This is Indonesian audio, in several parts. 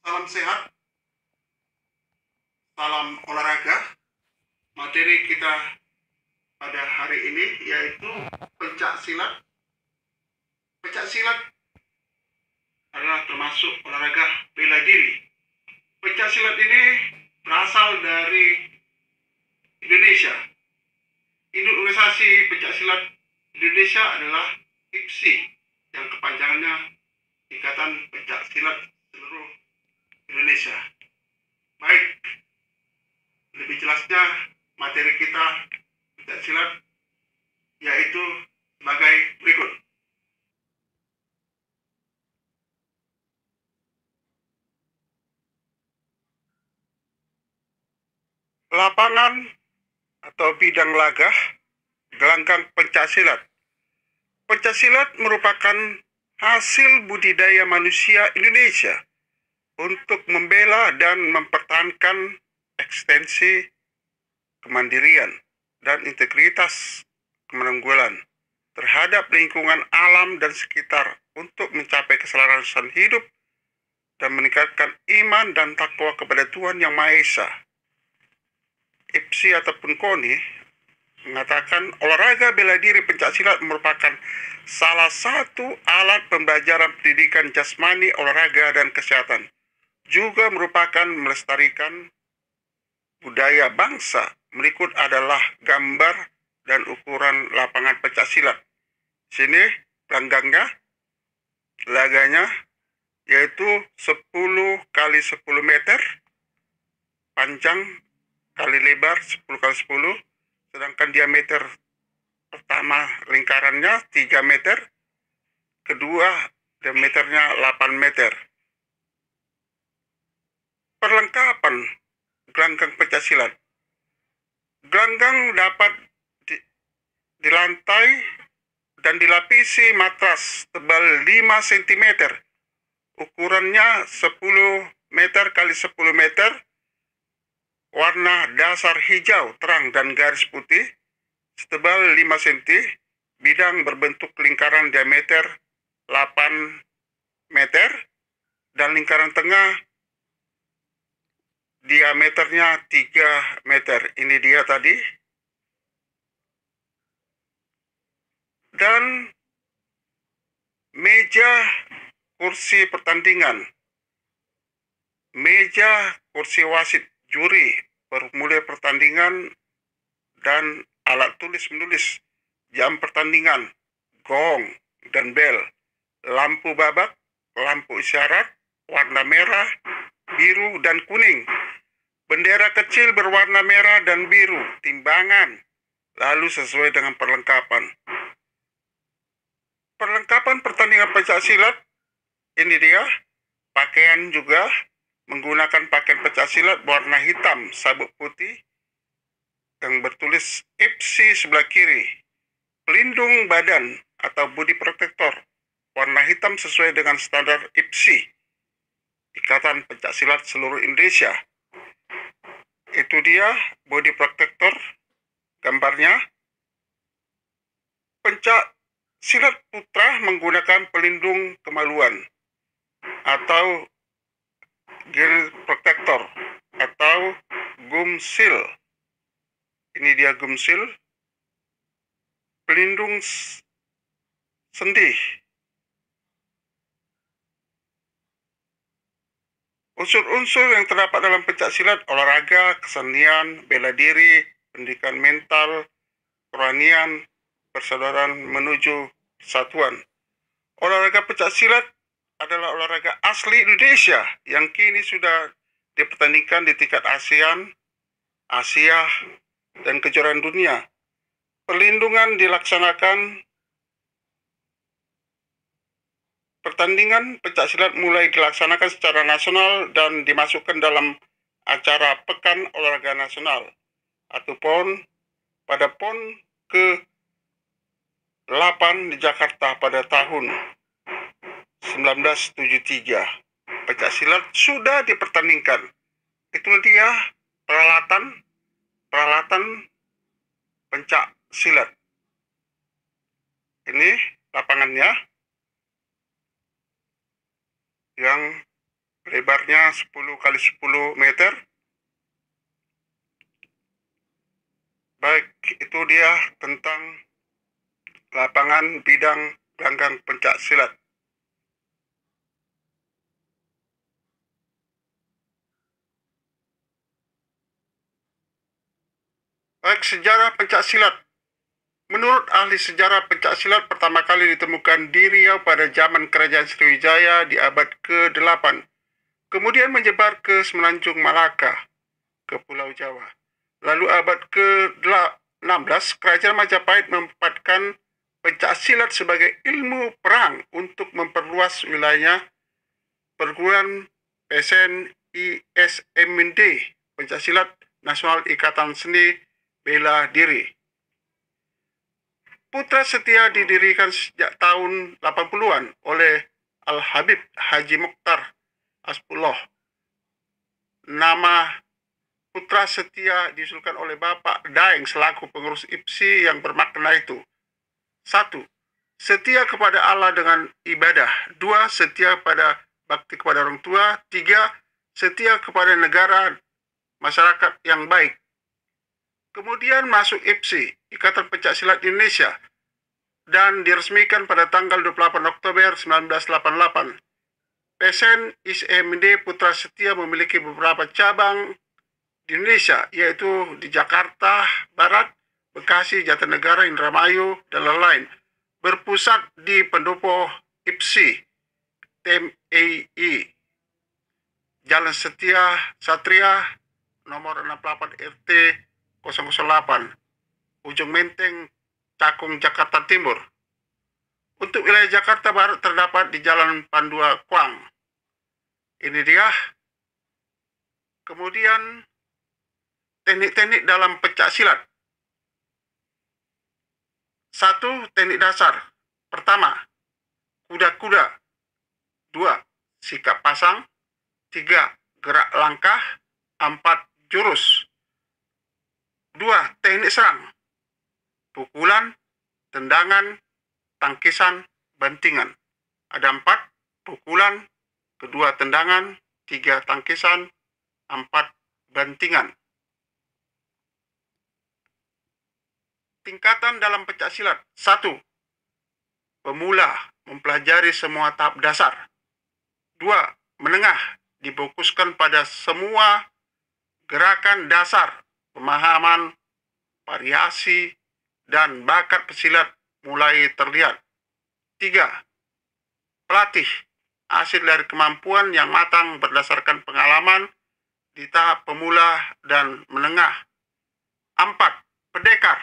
Salam sehat, salam olahraga. Materi kita pada hari ini yaitu pencak silat. Pencak silat adalah termasuk olahraga bela diri. Pencak silat ini berasal dari Indonesia. Induk organisasi pencak silat Indonesia adalah IPSI, yang kepanjangannya Ikatan Pencak Silat Seluruh Indonesia. Baik, lebih jelasnya materi kita pencak silat yaitu sebagai berikut. Lapangan atau bidang laga gelanggang pencak silat. Pencak silat merupakan hasil budidaya manusia Indonesia untuk membela dan mempertahankan eksistensi, kemandirian, dan integritas kemenunggulan terhadap lingkungan alam dan sekitar untuk mencapai keselarasan hidup dan meningkatkan iman dan takwa kepada Tuhan Yang Maha Esa. IPSI ataupun KONI mengatakan olahraga bela diri pencak silat merupakan salah satu alat pembelajaran pendidikan jasmani, olahraga, dan kesehatan. Juga merupakan melestarikan budaya bangsa. Berikut adalah gambar dan ukuran lapangan pencak silat. Sini gelanggangnya, laganya yaitu 10 kali 10 meter, panjang kali lebar 10 kali 10, sedangkan diameter pertama lingkarannya 3 meter, kedua diameternya 8 meter. Perlengkapan gelanggang pencak silat. Gelanggang dapat di lantai dan dilapisi matras tebal 5 cm. Ukurannya 10 meter kali 10 meter, warna dasar hijau terang dan garis putih, setebal 5 cm, bidang berbentuk lingkaran diameter 8 meter, dan lingkaran tengah diameternya 3 meter. Ini dia tadi. Dan meja kursi pertandingan, meja kursi wasit juri bermulai pertandingan, dan alat tulis menulis, jam pertandingan, gong dan bel, lampu babak, lampu isyarat, warna merah, biru, dan kuning, bendera kecil berwarna merah dan biru, timbangan, lalu sesuai dengan perlengkapan. Perlengkapan pertandingan pencak silat, ini dia. Pakaian juga menggunakan pakaian pencak silat berwarna hitam sabuk putih yang bertulis IPSI sebelah kiri. Pelindung badan atau body protector warna hitam sesuai dengan standar IPSI, Ikatan Pencak Silat Seluruh Indonesia. Itu dia body protector gambarnya. Pencak silat putra menggunakan pelindung kemaluan atau gear protector atau gum shield. Ini dia gum shield, pelindung sendi. Unsur-unsur yang terdapat dalam pencak silat: olahraga, kesenian, bela diri, pendidikan mental, kerohanian, persaudaraan menuju persatuan. Olahraga pencak silat adalah olahraga asli Indonesia yang kini sudah dipertandingkan di tingkat ASEAN, Asia, dan kejuaraan dunia. Perlindungan dilaksanakan. Pertandingan pencak silat mulai dilaksanakan secara nasional dan dimasukkan dalam acara Pekan Olahraga Nasional atau PON pada PON ke-8 di Jakarta pada tahun 1973. Pencak silat sudah dipertandingkan. Itu dia peralatan pencak silat. Ini lapangannya yang lebarnya 10 kali 10 meter. Baik, itu dia tentang lapangan bidang gelanggang pencak silat. Baik, sejarah pencak silat. Menurut ahli sejarah, pencak silat pertama kali ditemukan di Riau pada zaman Kerajaan Sriwijaya di abad ke-8. Kemudian menyebar ke Semenanjung Malaka, ke Pulau Jawa. Lalu abad ke-16, Kerajaan Majapahit menempatkan pencak silat sebagai ilmu perang untuk memperluas wilayahnya. Perguruan PSN ISMD, Pencak Silat Nasional Ikatan Seni Bela Diri. Putra Setia didirikan sejak tahun 80-an oleh Al-Habib Haji Mokhtar Asbullah. Nama Putra Setia diusulkan oleh Bapak Daeng selaku pengurus IPSI yang bermakna itu. 1. Setia kepada Allah dengan ibadah. 2. Setia pada bakti kepada orang tua. 3. Setia kepada negara, masyarakat yang baik. Kemudian masuk IPSI, Ikatan Pencak Silat Indonesia, dan diresmikan pada tanggal 28 Oktober 1988. PSN ISMD Putra Setia memiliki beberapa cabang di Indonesia, yaitu di Jakarta Barat, Bekasi, Jatinegara, Indramayu, dan lain-lain. Berpusat di Pendopo IPSI, TMAI, Jalan Setia Satria, nomor 68 RT 008, Ujung Menteng, Cakung, Jakarta Timur. Untuk wilayah Jakarta Barat terdapat di Jalan Pandua Kuang. Ini dia. Kemudian teknik-teknik dalam pencak silat. 1. Teknik dasar. Pertama, kuda-kuda. 2. Sikap pasang. 3. Gerak langkah. 4. Jurus. 2. Teknik serang. Pukulan, tendangan, tangkisan, bantingan. Ada 4. Pukulan, 2 tendangan, 3 tangkisan, 4 bantingan. Tingkatan dalam pencak silat. 1. Pemula mempelajari semua tahap dasar. 2. Menengah difokuskan pada semua gerakan dasar, pemahaman, variasi, dan bakat pesilat mulai terlihat. 3. Pelatih hasil dari kemampuan yang matang berdasarkan pengalaman di tahap pemula dan menengah. 4. Pendekar,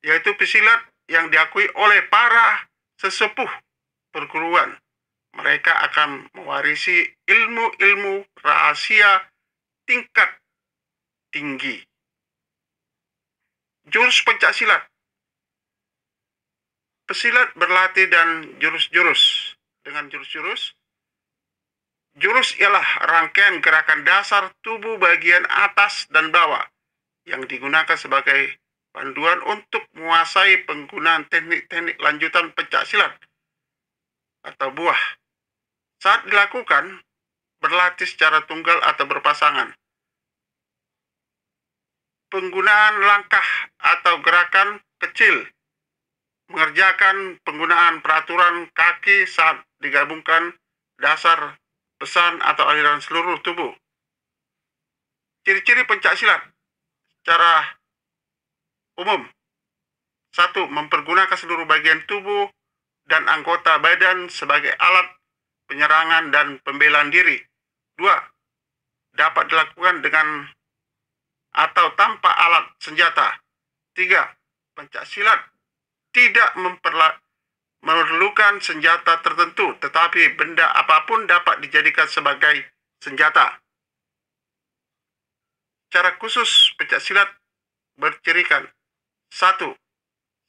yaitu pesilat yang diakui oleh para sesepuh perguruan. Mereka akan mewarisi ilmu-ilmu rahasia tingkat tinggi. Jurus pencak silat. Pesilat berlatih dan jurus-jurus. Dengan jurus-jurus, jurus ialah rangkaian gerakan dasar tubuh bagian atas dan bawah yang digunakan sebagai panduan untuk menguasai penggunaan teknik-teknik lanjutan pencak silat atau buah. Saat dilakukan, berlatih secara tunggal atau berpasangan. Penggunaan langkah atau gerakan kecil, mengerjakan penggunaan peraturan kaki saat digabungkan dasar, pesan, atau aliran seluruh tubuh. Ciri-ciri pencak silat secara umum. 1. Mempergunakan seluruh bagian tubuh dan anggota badan sebagai alat penyerangan dan pembelaan diri. 2. Dapat dilakukan dengan atau tanpa alat senjata. 3. Pencak silat tidak memerlukan senjata tertentu, tetapi benda apapun dapat dijadikan sebagai senjata. Cara khusus pencak silat bercirikan. 1.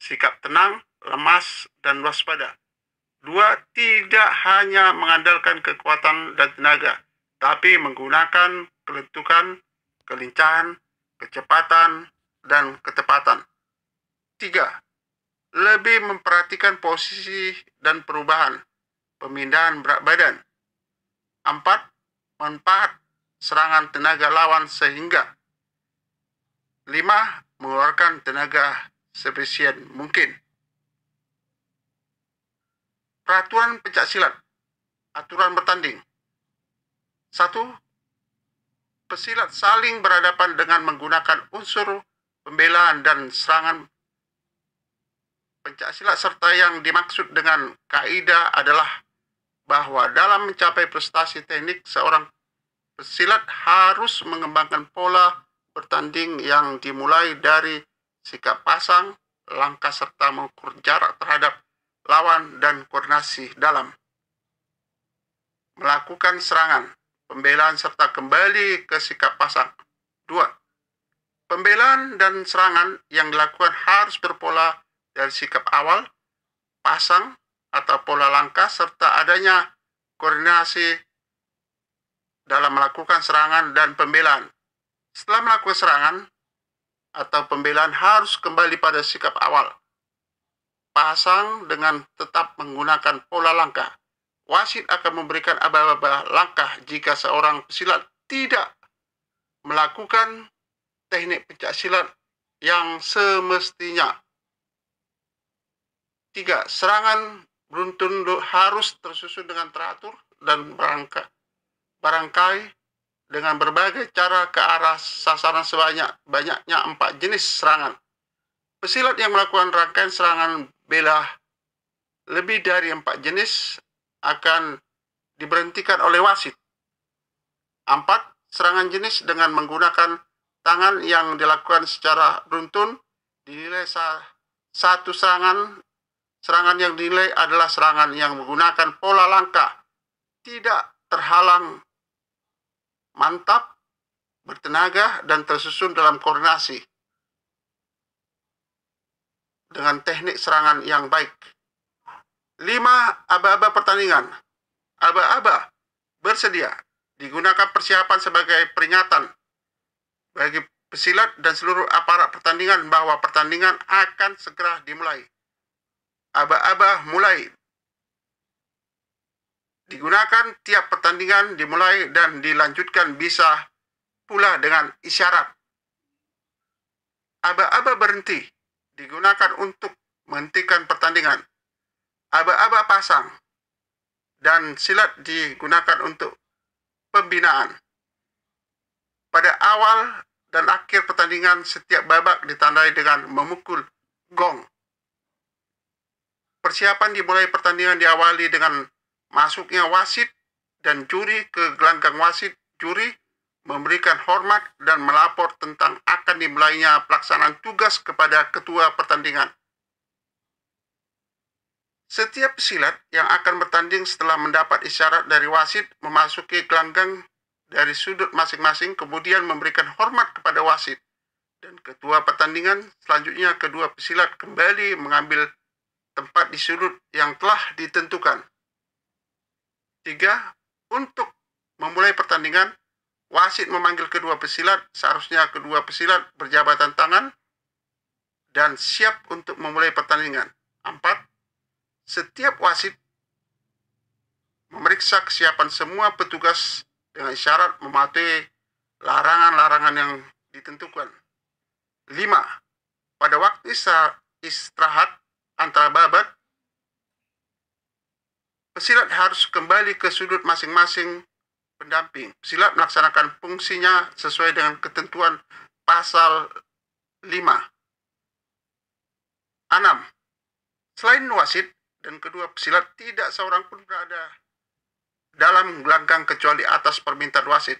Sikap tenang, lemas, dan waspada. 2. Tidak hanya mengandalkan kekuatan dan tenaga, tapi menggunakan kelentukan, kelincahan, kecepatan, dan ketepatan. 3. Lebih memperhatikan posisi dan perubahan, pemindahan berat badan. 4. Manfaat serangan tenaga lawan sehingga 5. Mengeluarkan tenaga sebesar mungkin. Peraturan pencaksilat. Aturan bertanding. 1. Pesilat saling berhadapan dengan menggunakan unsur pembelaan dan serangan pencaksilat, serta yang dimaksud dengan kaidah adalah bahwa dalam mencapai prestasi teknik, seorang pesilat harus mengembangkan pola bertanding yang dimulai dari sikap pasang, langkah, serta mengukur jarak terhadap lawan dan koordinasi dalam melakukan serangan, pembelaan, serta kembali ke sikap pasang. 2. Pembelaan dan serangan yang dilakukan harus berpola dari sikap awal, pasang, atau pola langkah, serta adanya koordinasi dalam melakukan serangan dan pembelaan. Setelah melakukan serangan atau pembelaan harus kembali pada sikap awal, pasang dengan tetap menggunakan pola langkah. Wasit akan memberikan aba-aba langkah jika seorang pesilat tidak melakukan teknik pencaksilat yang semestinya. 3. Serangan beruntun harus tersusun dengan teratur dan barangkali dengan berbagai cara ke arah sasaran banyaknya 4 jenis serangan. Pesilat yang melakukan rangkaian serangan bela lebih dari 4 jenis akan diberhentikan oleh wasit. 4. Serangan jenis dengan menggunakan tangan yang dilakukan secara beruntun dinilai satu serangan yang dinilai adalah serangan yang menggunakan pola langkah tidak terhalang, mantap, bertenaga, dan tersusun dalam koordinasi dengan teknik serangan yang baik. 5. Aba-aba pertandingan. Aba-aba bersedia digunakan persiapan sebagai peringatan bagi pesilat dan seluruh aparat pertandingan bahwa pertandingan akan segera dimulai. Aba-aba mulai digunakan tiap pertandingan dimulai dan dilanjutkan, bisa pula dengan isyarat. Aba-aba berhenti digunakan untuk menghentikan pertandingan. Aba-aba pasang dan silat digunakan untuk pembinaan. Pada awal dan akhir pertandingan, setiap babak ditandai dengan memukul gong. Persiapan dimulai pertandingan diawali dengan masuknya wasit dan juri ke gelanggang wasit. Juri memberikan hormat dan melapor tentang akan dimulainya pelaksanaan tugas kepada ketua pertandingan. Setiap pesilat yang akan bertanding setelah mendapat isyarat dari wasit memasuki gelanggang dari sudut masing-masing, kemudian memberikan hormat kepada wasit dan ketua pertandingan. Selanjutnya kedua pesilat kembali mengambil tempat di sudut yang telah ditentukan. 3. Untuk memulai pertandingan, wasit memanggil kedua pesilat. Seharusnya kedua pesilat berjabatan tangan dan siap untuk memulai pertandingan. 4. Setiap wasit memeriksa kesiapan semua petugas dengan isyarat mematuhi larangan-larangan yang ditentukan. 5. Pada waktu istirahat antara babak, pesilat harus kembali ke sudut masing-masing pendamping. Pesilat melaksanakan fungsinya sesuai dengan ketentuan pasal 5. 6. Selain wasit dan kedua pesilat, tidak seorang pun berada dalam gelanggang kecuali atas permintaan wasit.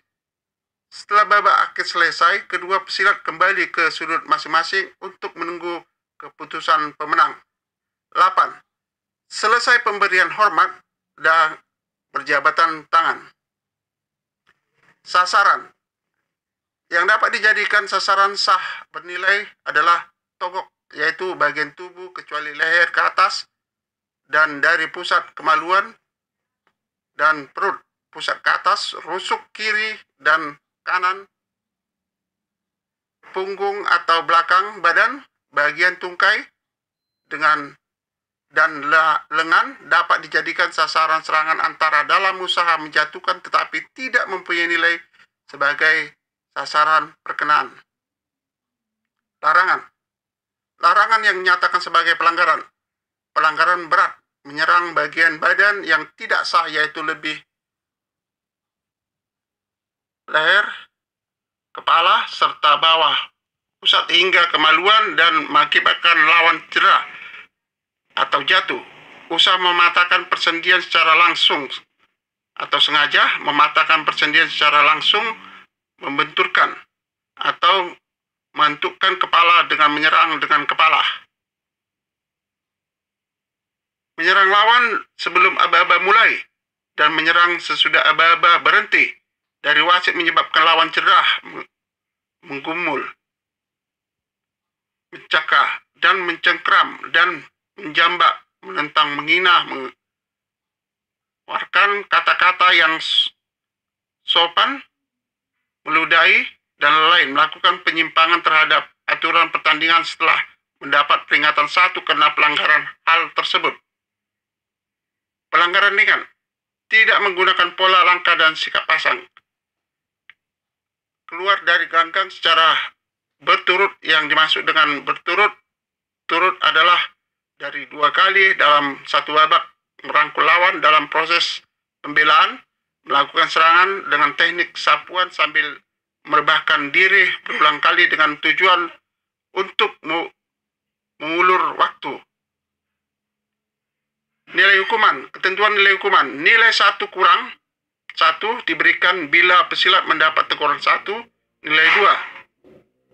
Setelah babak akhir selesai, kedua pesilat kembali ke sudut masing-masing untuk menunggu keputusan pemenang. 8. Selesai pemberian hormat dan berjabatan tangan. Sasaran yang dapat dijadikan sasaran sah bernilai adalah togok, yaitu bagian tubuh kecuali leher ke atas dan dari pusat kemaluan dan perut, pusat ke atas, rusuk kiri dan kanan, punggung atau belakang badan, bagian tungkai dengan dan lengan dapat dijadikan sasaran serangan antara dalam usaha menjatuhkan tetapi tidak mempunyai nilai sebagai sasaran perkenaan. Larangan. Larangan yang dinyatakan sebagai pelanggaran. Pelanggaran berat menyerang bagian badan yang tidak sah yaitu lebih leher, kepala, serta bawah, pusat hingga kemaluan dan mengakibatkan lawan cedera atau jatuh. Usaha mematahkan persendian secara langsung atau sengaja mematahkan persendian secara langsung, membenturkan atau menentukan kepala dengan menyerang dengan kepala. Menyerang lawan sebelum aba-aba mulai dan menyerang sesudah aba-aba berhenti dari wasit menyebabkan lawan cedera, menggumul, mencakar dan mencengkram dan menjambak, menentang, menghina, mengeluarkan kata-kata yang sopan, meludahi, dan lain, melakukan penyimpangan terhadap aturan pertandingan setelah mendapat peringatan satu karena pelanggaran hal tersebut. Pelanggaran ringan, tidak menggunakan pola langkah dan sikap pasang. Keluar dari gelanggang secara berturut, yang dimaksud dengan berturut-turut adalah dari 2 kali dalam satu babak, merangkul lawan dalam proses pembelaan, melakukan serangan dengan teknik sapuan sambil merebahkan diri berulang kali dengan tujuan untuk mengulur waktu. Nilai hukuman, ketentuan nilai hukuman. Nilai 1 kurang 1 diberikan bila pesilat mendapat teguran 1, nilai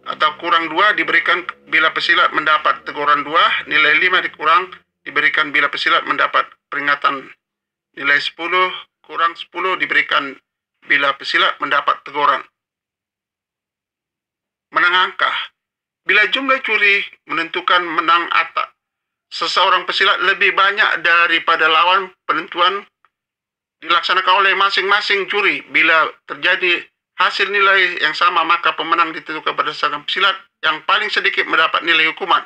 2 atau kurang 2 diberikan bila pesilat mendapat teguran 2, nilai 5 dikurang diberikan bila pesilat mendapat peringatan, nilai 10 kurang 10 diberikan bila pesilat mendapat teguran. Menang angka. Bila jumlah curi menentukan menang atas seseorang pesilat lebih banyak daripada lawan, penentuan dilaksanakan oleh masing-masing juri. Bila terjadi hasil nilai yang sama, maka pemenang ditentukan berdasarkan pesilat yang paling sedikit mendapat nilai hukuman.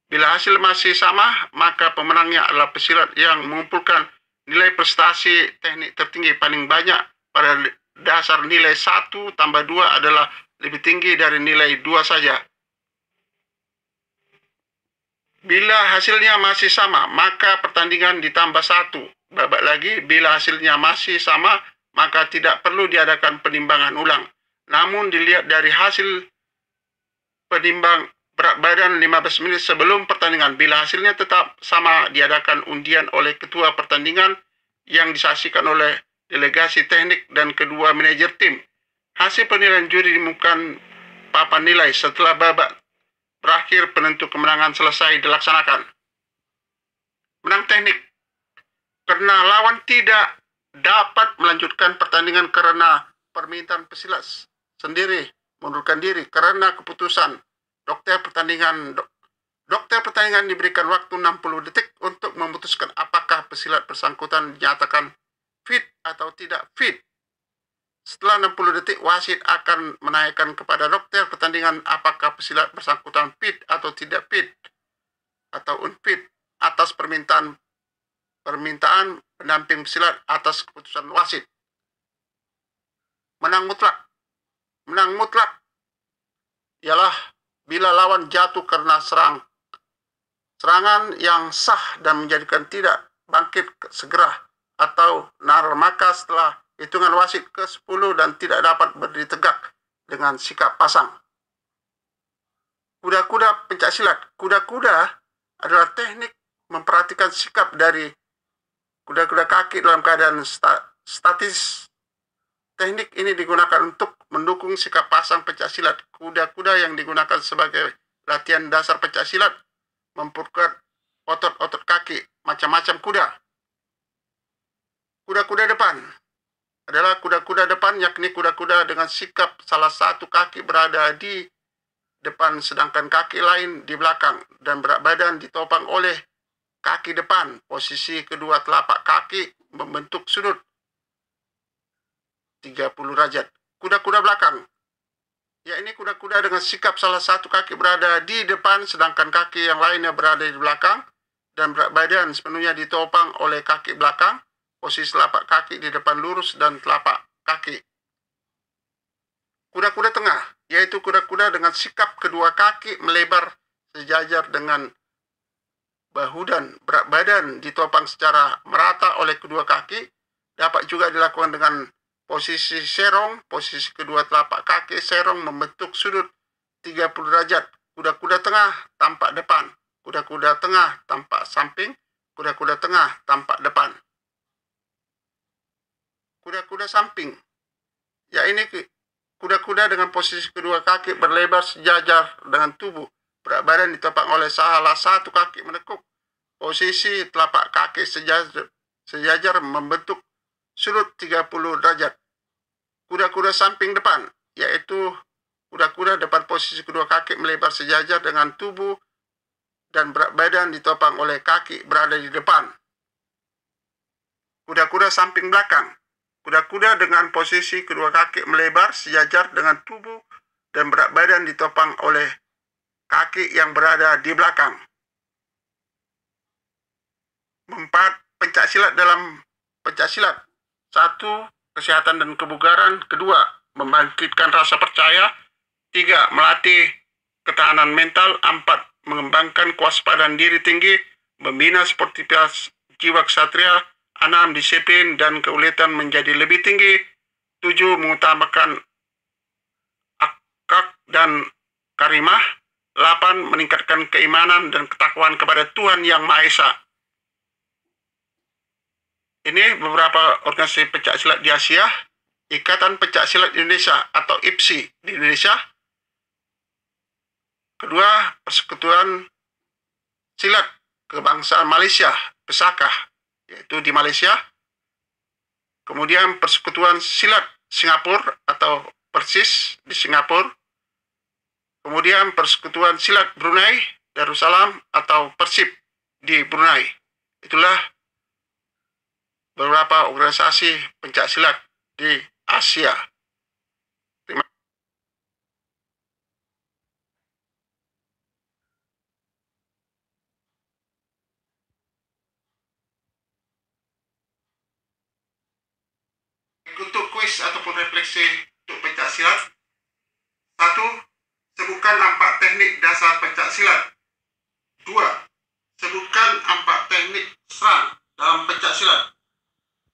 Bila hasil masih sama, maka pemenangnya adalah pesilat yang mengumpulkan nilai prestasi teknik tertinggi paling banyak pada dasar nilai 1 tambah 2 adalah lebih tinggi dari nilai 2 saja. Bila hasilnya masih sama, maka pertandingan ditambah 1 babak lagi. Bila hasilnya masih sama, maka tidak perlu diadakan penimbangan ulang. Namun dilihat dari hasil penimbang berat badan 15 menit sebelum pertandingan. Bila hasilnya tetap sama, diadakan undian oleh ketua pertandingan yang disaksikan oleh delegasi teknik dan kedua manajer tim. Hasil penilaian juri diumumkan papan nilai setelah babak berakhir, penentu kemenangan selesai dilaksanakan. Menang teknik. Karena lawan tidak dapat melanjutkan pertandingan karena permintaan pesilat sendiri mundurkan diri karena keputusan dokter pertandingan diberikan waktu 60 detik untuk memutuskan apakah pesilat bersangkutan dinyatakan fit atau tidak fit. Setelah 60 detik, wasit akan menaikkan kepada dokter pertandingan apakah pesilat bersangkutan fit atau tidak fit atau unfit atas permintaan pendamping pesilat atas keputusan wasit. Menang mutlak. Menang mutlak ialah bila lawan jatuh karena serangan yang sah dan menjadikan tidak bangkit segera atau naral, maka setelah hitungan wasit ke-10 dan tidak dapat berdiri tegak dengan sikap pasang. Kuda-kuda pencaksilat. Kuda-kuda adalah teknik memperhatikan sikap dari kuda-kuda kaki dalam keadaan statis. Teknik ini digunakan untuk mendukung sikap pasang pencaksilat. Kuda-kuda yang digunakan sebagai latihan dasar pencaksilat memperkuat otot-otot kaki macam-macam kuda. Kuda-kuda depan adalah kuda-kuda depan, yakni kuda-kuda dengan sikap salah satu kaki berada di depan sedangkan kaki lain di belakang dan berat badan ditopang oleh kaki depan. Posisi kedua telapak kaki membentuk sudut 30 derajat. Kuda-kuda belakang, yakni kuda-kuda dengan sikap salah satu kaki berada di depan sedangkan kaki yang lainnya berada di belakang dan berat badan sepenuhnya ditopang oleh kaki belakang, posisi telapak kaki di depan lurus dan telapak kaki. Kuda-kuda tengah, yaitu kuda-kuda dengan sikap kedua kaki melebar sejajar dengan bahu dan berat badan ditopang secara merata oleh kedua kaki, dapat juga dilakukan dengan posisi serong, posisi kedua telapak kaki serong membentuk sudut 30 derajat. Kuda-kuda tengah tampak depan, kuda-kuda tengah tampak samping, kuda-kuda tengah tampak depan. Kuda-kuda samping, ya ini kuda-kuda dengan posisi kedua kaki berlebar sejajar dengan tubuh, berat badan ditopang oleh salah satu kaki menekuk, posisi telapak kaki sejajar membentuk sudut 30 derajat. Kuda-kuda samping depan, yaitu kuda-kuda depan posisi kedua kaki melebar sejajar dengan tubuh dan berat badan ditopang oleh kaki berada di depan. Kuda-kuda samping belakang, kuda-kuda dengan posisi kedua kaki melebar sejajar dengan tubuh dan berat badan ditopang oleh kaki yang berada di belakang. 4. Pencaksilat dalam pencaksilat. 1. Kesehatan dan kebugaran. 2. Membangkitkan rasa percaya. 3. Melatih ketahanan mental. 4. Mengembangkan kewaspadaan diri tinggi, membina sportivitas jiwa ksatria. 6. Disiplin dan keuletan menjadi lebih tinggi. 7. Mengutamakan akhlak dan karimah. 8. Meningkatkan keimanan dan ketakwaan kepada Tuhan Yang Maha Esa. Ini beberapa organisasi pencaksilat di Asia. Ikatan Pencaksilat Indonesia atau IPSI di Indonesia. Kedua, Persekutuan Silat Kebangsaan Malaysia, Pesakah, yaitu di Malaysia. Kemudian Persekutuan Silat Singapura atau Persis di Singapura. Kemudian Persekutuan Silat Brunei Darussalam atau Persib di Brunei. Itulah beberapa organisasi pencaksilat di Asia. Untuk kuis ataupun refleksi untuk pencaksilat. 1. Sebutkan 4 teknik dasar pencaksilat. 2. Sebutkan 4 teknik serang dalam pencaksilat.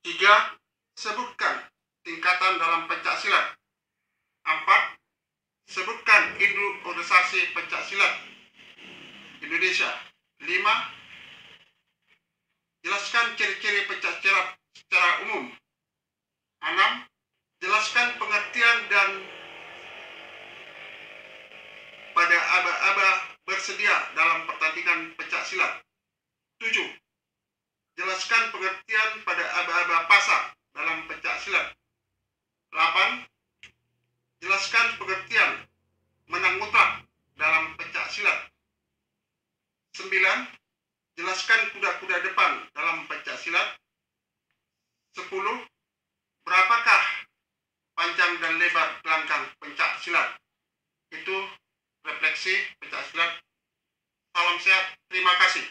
3. Sebutkan tingkatan dalam pencaksilat. 4. Sebutkan induk organisasi pencaksilat Indonesia. 5. Jelaskan ciri-ciri pencaksilat secara umum. 6. Jelaskan pengertian dan pada aba-aba bersedia dalam pertandingan pencaksilat. 7. Jelaskan pengertian pada aba-aba pasar dalam pencaksilat. 8. Jelaskan pengertian menang mutlak dalam pencaksilat. 9. Jelaskan kuda-kuda depan dalam pencaksilat. 10. Berapakah panjang dan lebar gelanggang pencaksilat? Itu refleksi pencaksilat. Salam sehat, terima kasih.